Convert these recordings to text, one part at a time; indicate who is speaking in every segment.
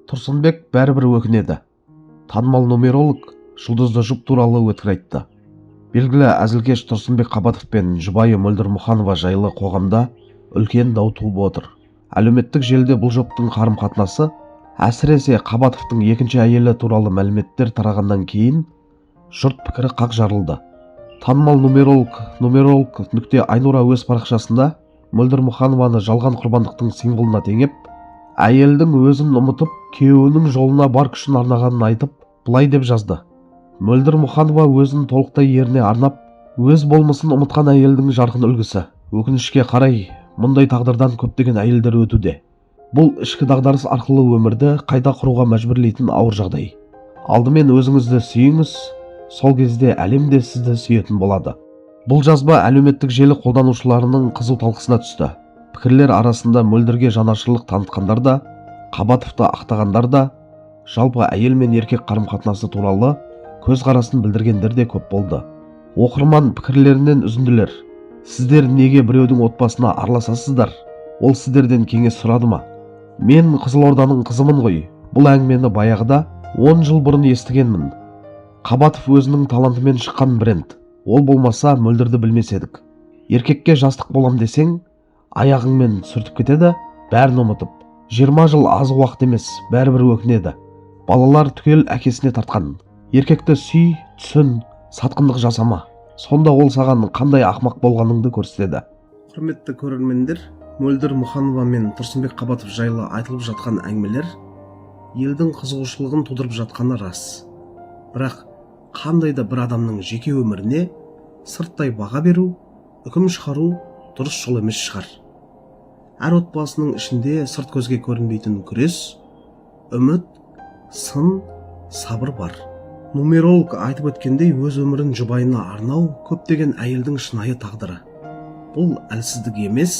Speaker 1: Тұрсынбек бәрібір өкінеді. Танымал нумеролог жұлдызды жұп туралы өтірік айтты. Белгілі әзілкеш Тұрсынбек Қабатов пен жұбайы Мөлдір Мұханова жайлы қоғамда үлкен дау туып отыр. Әлеуметтік желіде бұл жұптың қарым-қатынасы, әсіресе Қабатовтың екінші әйелі туралы мәліметтер тарағаннан кейін жұрт пікірі қақ жарылды. Танымал нумеролог Айнура өз парақшасында Мөлдір Мұханованы жалған құрбандықтың символына теңеп, әйелдің өзін ұмытып, күйеуінің жолына бар күшін арнағанын айтып, былай деп жазды. Мөлдір Мұханова өзін толықтай еріне арнап, өз болмысын ұмытқан әйелдің жарқын үлгісі. Өкінішке қарай, мұндай тағдырдан көптеген әйелдер өтуде. Бұл ішкі дағдарыс арқылы өмірді қайта құруға мәжбүрлейтін ауыр жағдай. Алдымен өзіңізді сүйіңіз, сол кезде әлем де сізді сүйетін болады. Бұл жазба әлеуметтік желі қолданушыларының қызу талқысына түсті. Пікірлер арасында Мөлдірге жанашырлық танытқандар да, Қабатовты ақтағандар да, жалпы әйел мен еркек қарым-қатынасы туралы көзқарасын білдіргендер де көп болды. Оқырман пікірлерінен үзінділер. Сіздер неге біреудің отбасына араласасыздар? Ол сіздерден кеңес сұрады ма? Мен Қызылорданың қызымын ғой. Бұл әңгімені баяғыда 10 жыл бұрын естігенмін. Қабатов өзінің талантымен шыққан бренд. Ол болмаса Мөлдірді білмес едік. Еркекке жастық болам десең, аяғыңмен сүртіп кетеді, бәрін ұмытып. 20 жыл аз уақыт емес, бәрібір өкінеді. Балалар түгел әкесіне тартқан. Еркекті сүй, түсін, сатқындық жасама. Сонда ол саған қандай ақмақ болғаныңды көрсетеді.
Speaker 2: Құрметті көрермендер, Мөлдір Мұханова мен Тұрсынбек Қабатов жайлы айтылып жатқан әңгімелер елдің қызығушылығын тудырып жатқаны рас. Бірақ қандай да бір адамның жеке өміріне сырттай баға беру, үкім шығару дұрыс жол емес шығар. Әр отбасының ішінде сырт көзге көрінбейтін күрес, үміт, сын, сабыр бар. Нумеролог айтып өткендей, өз өмірін жұбайына арнау көптеген әйелдің шынайы тағдыры. Бұл әлсіздік емес,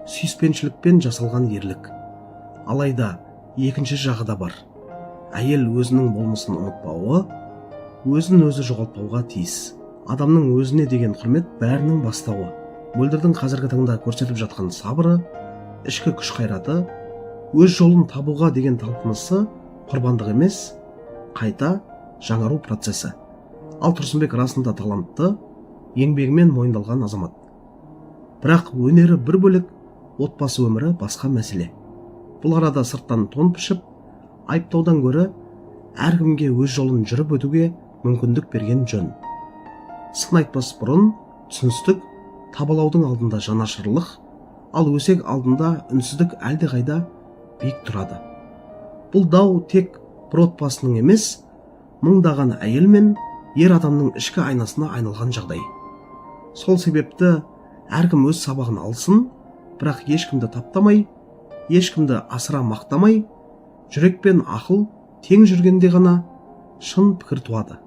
Speaker 2: сүйіспеншілікпен жасалған ерлік. Алайда екінші жағы да бар. Әйел өзінің болмысын ұмытпауы, өзін өзі жоғалтпауға тиіс. Адамның өзіне деген құрмет бәрінің бастауы. Мөлдірдің қазіргі таңда көрсетіп жатқан сабыры, ішкі күш қайраты, өз жолын табуға деген талпынысы құрбандық емес, қайта жаңару процесі. Ал Тұрсынбек расында талантты, еңбегімен мойындалған азамат. Бірақ өнері бір бөлек, отбасы өмірі басқа мәселе. Бұл арада сырттан тон пішіп, айыптаудан гөрі әркімге өз жолын жүріп өтуге мүмкіндік берген жөн. Сын айтпас бұрын түсіністік, табалаудың алдында жанашырлық, ал өсек алдында үнсіздік әлдеқайда биік тұрады. Бұл дау тек бір отбасының емес, мыңдаған әйел мен ер адамның ішкі айнасына айналған жағдай. Сол себепті әркім өз сабағын алсын, бірақ ешкімді таптамай, ешкімді асыра мақтамай, жүрек пен ақыл тең жүргенде ғана шын пікір туады.